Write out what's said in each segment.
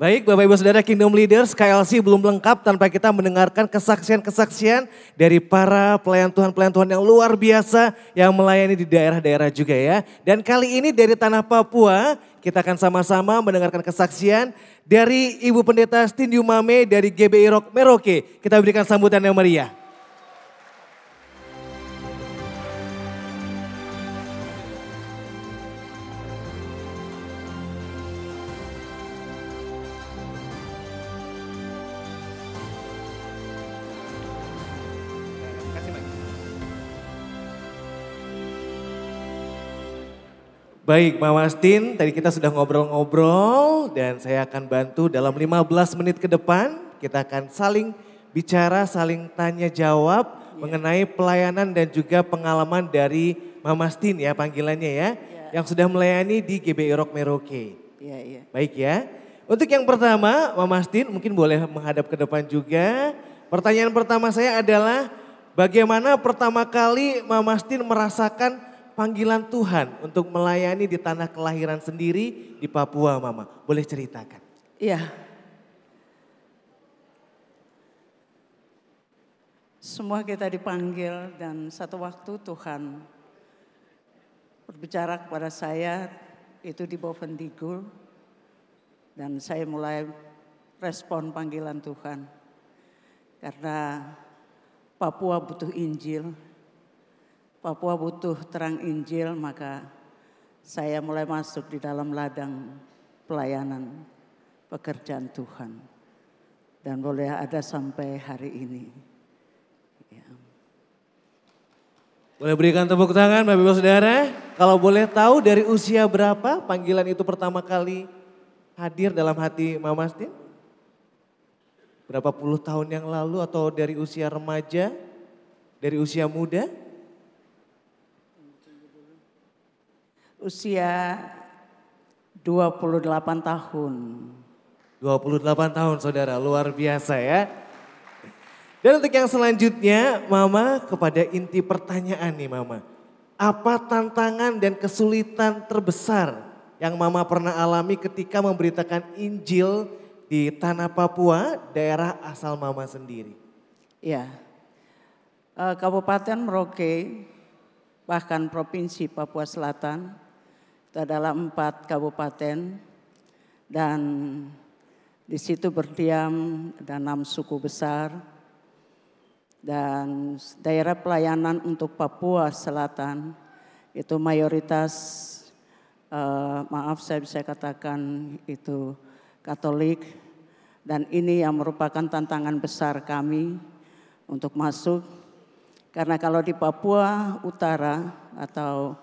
Baik Bapak Ibu Saudara Kingdom Leaders, KLC belum lengkap tanpa kita mendengarkan kesaksian-kesaksian dari para pelayan Tuhan yang luar biasa yang melayani di daerah-daerah juga ya. Dan kali ini dari Tanah Papua kita akan sama-sama mendengarkan kesaksian dari Ibu Pendeta Stindiu Mame dari GBI Rock Merauke. Kita berikan sambutan yang meriah. Baik Mama Stin, tadi kita sudah ngobrol-ngobrol dan saya akan bantu dalam 15 menit ke depan. Kita akan saling bicara, saling tanya jawab mengenai pelayanan dan juga pengalaman dari Mama Stin ya panggilannya ya. Yang sudah melayani di GBI Rock Merauke. Baik ya. Untuk yang pertama Mama Stin mungkin boleh menghadap ke depan juga. Pertanyaan pertama saya adalah bagaimana pertama kali Mama Stin merasakan panggilan Tuhan untuk melayani di tanah kelahiran sendiri di Papua, Mama. Boleh ceritakan? Iya. Semua kita dipanggil dan satu waktu Tuhan berbicara kepada saya itu di Bovendigul dan saya mulai respon panggilan Tuhan. Karena Papua butuh Injil. Papua butuh terang Injil, maka saya mulai masuk di dalam ladang pelayanan pekerjaan Tuhan. Dan boleh ada sampai hari ini. Ya. Boleh berikan tepuk tangan Bapak Ibu Saudara. Kalau boleh tahu dari usia berapa panggilan itu pertama kali hadir dalam hati Mama Stin? Berapa puluh tahun yang lalu atau dari usia remaja, dari usia muda? Usia 28 tahun. 28 tahun saudara, luar biasa ya. Dan untuk yang selanjutnya Mama kepada inti pertanyaan nih Mama. Apa tantangan dan kesulitan terbesar yang Mama pernah alami ketika memberitakan Injil di tanah Papua, daerah asal Mama sendiri? Ya, Kabupaten Merauke bahkan Provinsi Papua Selatan. Itu adalah 4 kabupaten dan di situ berdiam ada 6 suku besar dan daerah pelayanan untuk Papua Selatan itu mayoritas maaf saya bisa katakan itu Katolik dan ini yang merupakan tantangan besar kami untuk masuk karena kalau di Papua Utara atau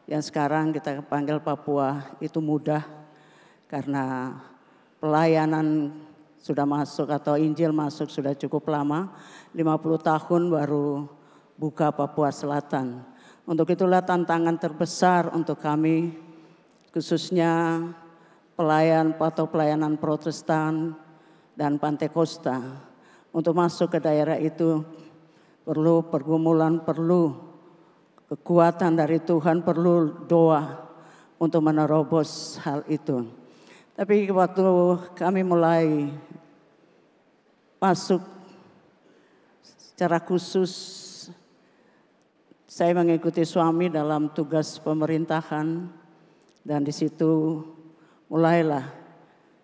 yang sekarang kita panggil Papua itu mudah karena pelayanan sudah masuk atau Injil masuk sudah cukup lama, 50 tahun baru buka Papua Selatan. Untuk itulah tantangan terbesar untuk kami khususnya pelayanan Protestan dan Pantekosta. Untuk masuk ke daerah itu perlu pergumulan, perlu kekuatan dari Tuhan, perlu doa untuk menerobos hal itu. Tapi waktu kami mulai masuk secara khusus, saya mengikuti suami dalam tugas pemerintahan dan di situ mulailah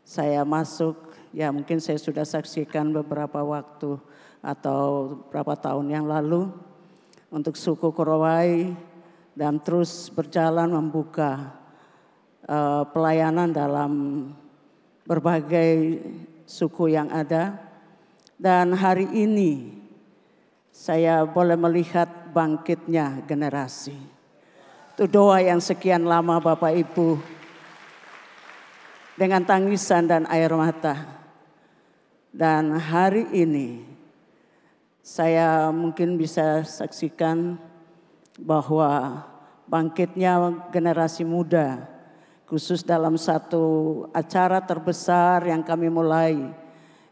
saya masuk. Ya mungkin saya sudah saksikan beberapa waktu atau beberapa tahun yang lalu. Untuk suku Korowai dan terus berjalan membuka pelayanan dalam berbagai suku yang ada. Dan hari ini saya boleh melihat bangkitnya generasi. Itu doa yang sekian lama Bapak Ibu dengan tangisan dan air mata. Dan hari ini saya mungkin bisa saksikan bahwa bangkitnya generasi muda khusus dalam satu acara terbesar yang kami mulai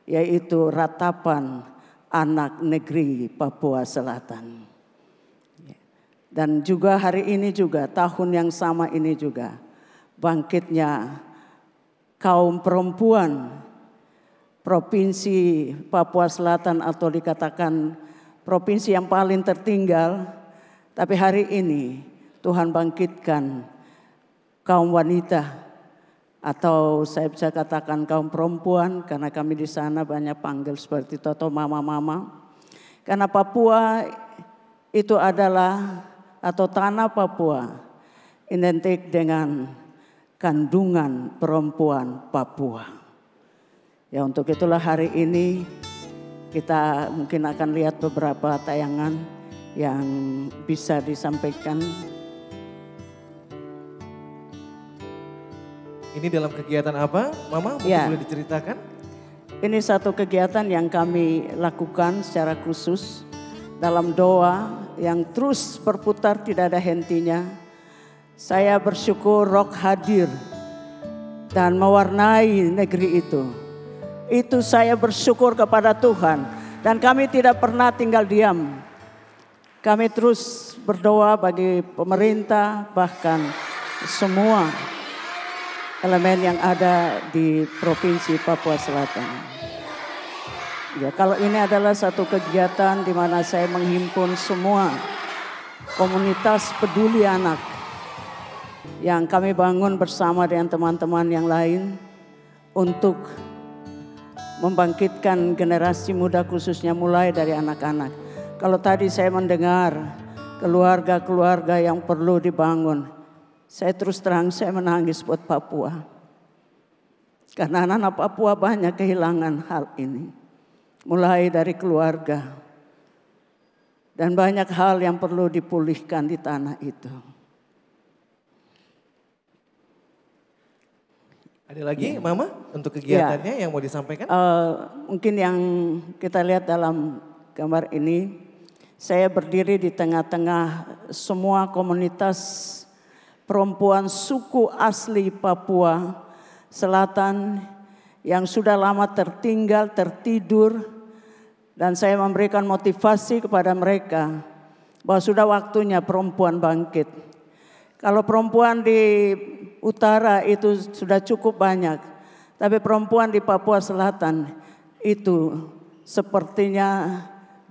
yaitu Ratapan Anak Negeri Papua Selatan. Dan juga hari ini juga tahun yang sama ini juga bangkitnya kaum perempuan Provinsi Papua Selatan atau dikatakan provinsi yang paling tertinggal. Tapi hari ini Tuhan bangkitkan kaum wanita atau saya bisa katakan kaum perempuan, karena kami di sana banyak panggil seperti itu atau mama-mama. Karena Papua itu adalah atau tanah Papua identik dengan kandungan perempuan Papua. Ya, untuk itulah hari ini kita mungkin akan lihat beberapa tayangan yang bisa disampaikan. Ini dalam kegiatan apa, Mama? Mungkin Ya. boleh diceritakan? Ini satu kegiatan yang kami lakukan secara khusus dalam doa yang terus berputar tidak ada hentinya. Saya bersyukur Roh hadir dan mewarnai negeri itu. Itu saya bersyukur kepada Tuhan dan kami tidak pernah tinggal diam. Kami terus berdoa bagi pemerintah bahkan semua elemen yang ada di Provinsi Papua Selatan. Ya, kalau ini adalah satu kegiatan di mana saya menghimpun semua komunitas peduli anak yang kami bangun bersama dengan teman-teman yang lain untuk membangkitkan generasi muda khususnya mulai dari anak-anak. Kalau tadi saya mendengar keluarga-keluarga yang perlu dibangun, saya terus terang saya menangis buat Papua. Karena anak-anak Papua banyak kehilangan hal ini. Mulai dari keluarga. Dan banyak hal yang perlu dipulihkan di tanah itu. Ada lagi, Mama, untuk kegiatannya yang mau disampaikan? Mungkin yang kita lihat dalam gambar ini, saya berdiri di tengah-tengah semua komunitas perempuan suku asli Papua Selatan yang sudah lama tertinggal, tertidur, dan saya memberikan motivasi kepada mereka bahwa sudah waktunya perempuan bangkit. Kalau perempuan di utara itu sudah cukup banyak, tapi perempuan di Papua Selatan itu sepertinya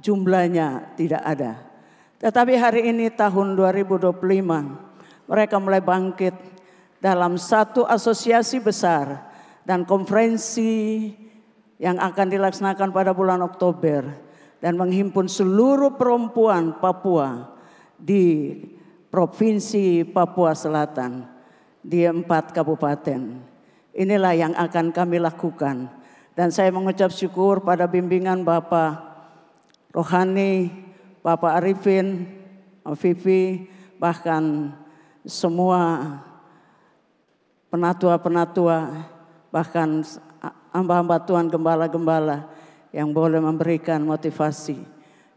jumlahnya tidak ada. Tetapi hari ini tahun 2025 mereka mulai bangkit dalam satu asosiasi besar dan konferensi yang akan dilaksanakan pada bulan Oktober dan menghimpun seluruh perempuan Papua di Provinsi Papua Selatan di 4 kabupaten. Inilah yang akan kami lakukan. Dan saya mengucap syukur pada bimbingan Bapak Rohani, Bapak Arifin, Vivi, bahkan semua penatua-penatua, bahkan hamba-hamba Tuhan, gembala-gembala yang boleh memberikan motivasi.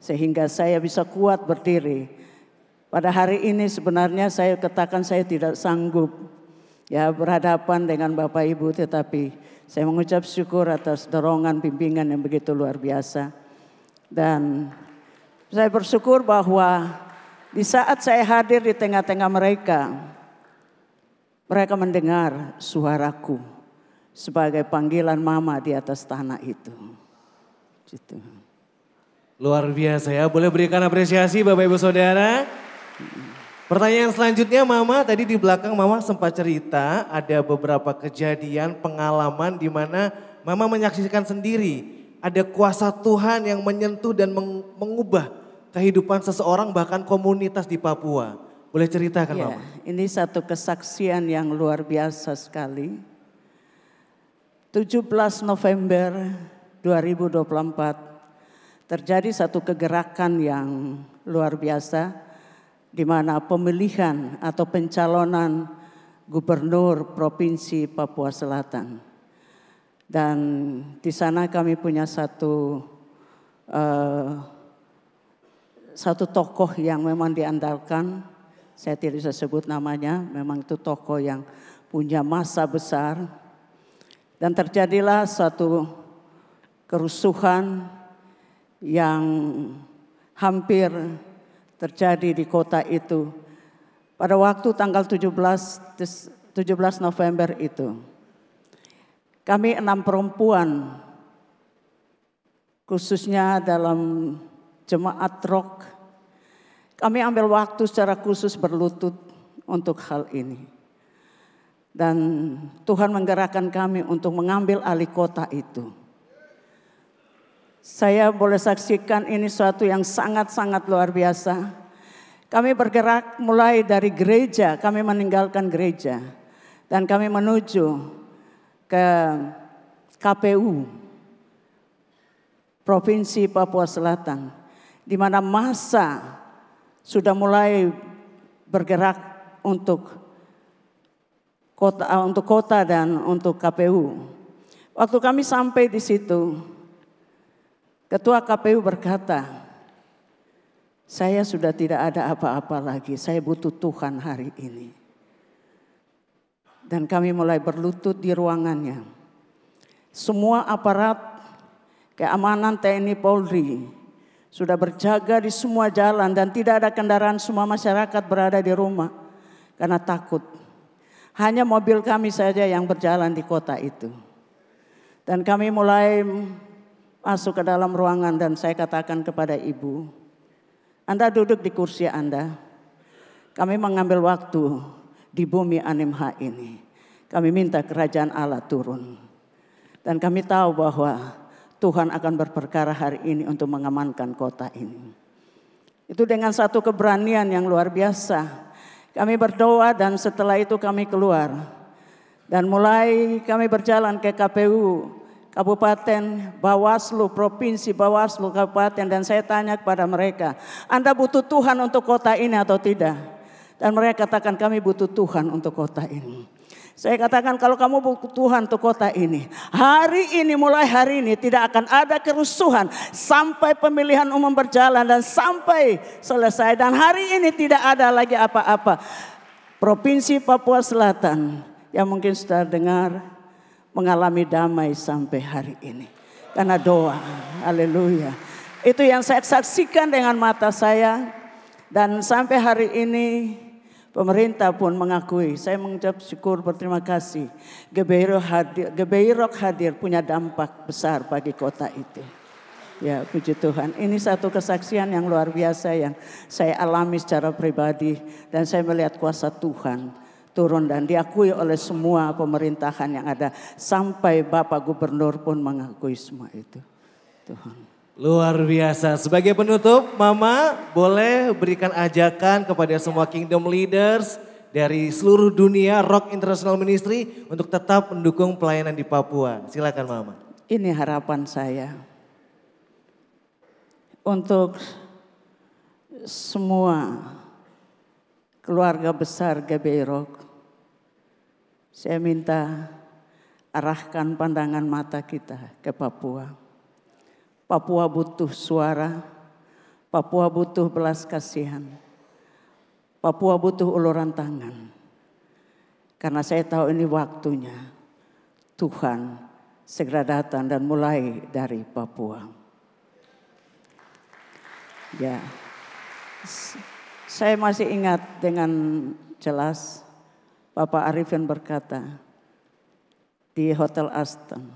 Sehingga saya bisa kuat berdiri. Pada hari ini sebenarnya saya katakan saya tidak sanggup ya berhadapan dengan Bapak Ibu, tetapi saya mengucap syukur atas dorongan bimbingan yang begitu luar biasa. Dan saya bersyukur bahwa di saat saya hadir di tengah-tengah mereka, mereka mendengar suaraku sebagai panggilan mama di atas tanah itu. Gitu. Luar biasa ya, boleh berikan apresiasi Bapak Ibu Saudara. Pertanyaan selanjutnya, Mama, tadi di belakang Mama sempat cerita ada beberapa kejadian pengalaman di mana Mama menyaksikan sendiri ada kuasa Tuhan yang menyentuh dan mengubah kehidupan seseorang bahkan komunitas di Papua. Boleh ceritakan, Ya, Mama? ini satu kesaksian yang luar biasa sekali. 17 November 2024 terjadi satu kegerakan yang luar biasa di mana pemilihan atau pencalonan gubernur Provinsi Papua Selatan. Dan di sana kami punya satu tokoh yang memang diandalkan. Saya tidak bisa sebut namanya, memang itu tokoh yang punya masa besar. Dan terjadilah suatu kerusuhan yang hampir terjadi di kota itu pada waktu tanggal 17 November itu. Kami 6 perempuan khususnya dalam jemaat rock, kami ambil waktu secara khusus berlutut untuk hal ini. Dan Tuhan menggerakkan kami untuk mengambil alih kota itu. Saya boleh saksikan ini suatu yang sangat-sangat luar biasa. Kami bergerak mulai dari gereja, kami meninggalkan gereja. Dan kami menuju ke KPU Provinsi Papua Selatan, di mana massa sudah mulai bergerak untuk kota dan untuk KPU. Waktu kami sampai di situ, Ketua KPU berkata, saya sudah tidak ada apa-apa lagi, saya butuh Tuhan hari ini. Dan kami mulai berlutut di ruangannya. Semua aparat keamanan TNI Polri sudah berjaga di semua jalan dan tidak ada kendaraan, semua masyarakat berada di rumah karena takut. Hanya mobil kami saja yang berjalan di kota itu. Dan kami mulai masuk ke dalam ruangan dan saya katakan kepada ibu, Anda duduk di kursi Anda. Kami mengambil waktu di bumi Animha ini. Kami minta kerajaan Allah turun. Dan kami tahu bahwa Tuhan akan berperkara hari ini untuk mengamankan kota ini. Itu dengan satu keberanian yang luar biasa. Kami berdoa dan setelah itu kami keluar. Dan mulai kami berjalan ke KPU, Kabupaten, Bawaslu, Provinsi, Bawaslu, Kabupaten. Dan saya tanya kepada mereka, Anda butuh Tuhan untuk kota ini atau tidak? Dan mereka katakan kami butuh Tuhan untuk kota ini. Saya katakan kalau kamu butuh Tuhan untuk kota ini, hari ini mulai hari ini tidak akan ada kerusuhan sampai pemilihan umum berjalan dan sampai selesai. Dan hari ini tidak ada lagi apa-apa. Provinsi Papua Selatan yang mungkin sudah dengar mengalami damai sampai hari ini. Karena doa, haleluya. Itu yang saya saksikan dengan mata saya. Dan sampai hari ini pemerintah pun mengakui, saya mengucap syukur berterima kasih. Gebeirok hadir punya dampak besar bagi kota itu. Ya, puji Tuhan. Ini satu kesaksian yang luar biasa yang saya alami secara pribadi. Dan saya melihat kuasa Tuhan turun dan diakui oleh semua pemerintahan yang ada. Sampai Bapak Gubernur pun mengakui semua itu. Tuhan. Luar biasa. Sebagai penutup, Mama boleh berikan ajakan kepada semua Kingdom Leaders dari seluruh dunia Rock International Ministry untuk tetap mendukung pelayanan di Papua. Silakan Mama. Ini harapan saya untuk semua keluarga besar GBI Rock. Saya minta arahkan pandangan mata kita ke Papua. Papua butuh suara, Papua butuh belas kasihan, Papua butuh uluran tangan. Karena saya tahu ini waktunya Tuhan segera datang dan mulai dari Papua. Ya, saya masih ingat dengan jelas Bapak Arifin berkata di Hotel Aston,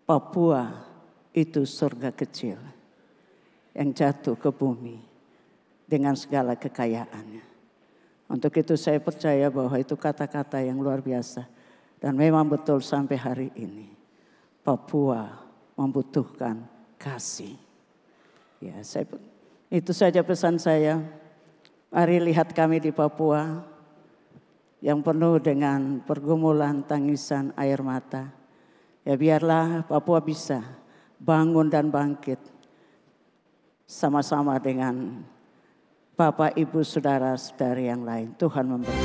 Papua itu surga kecil yang jatuh ke bumi dengan segala kekayaannya. Untuk itu saya percaya bahwa itu kata-kata yang luar biasa. Dan memang betul sampai hari ini Papua membutuhkan kasih. Ya, itu saja pesan saya. Mari lihat kami di Papua yang penuh dengan pergumulan, tangisan, air mata. Ya biarlah Papua bisa bangun dan bangkit sama-sama dengan Bapak, Ibu, Saudara-saudari yang lain. Tuhan memberkati.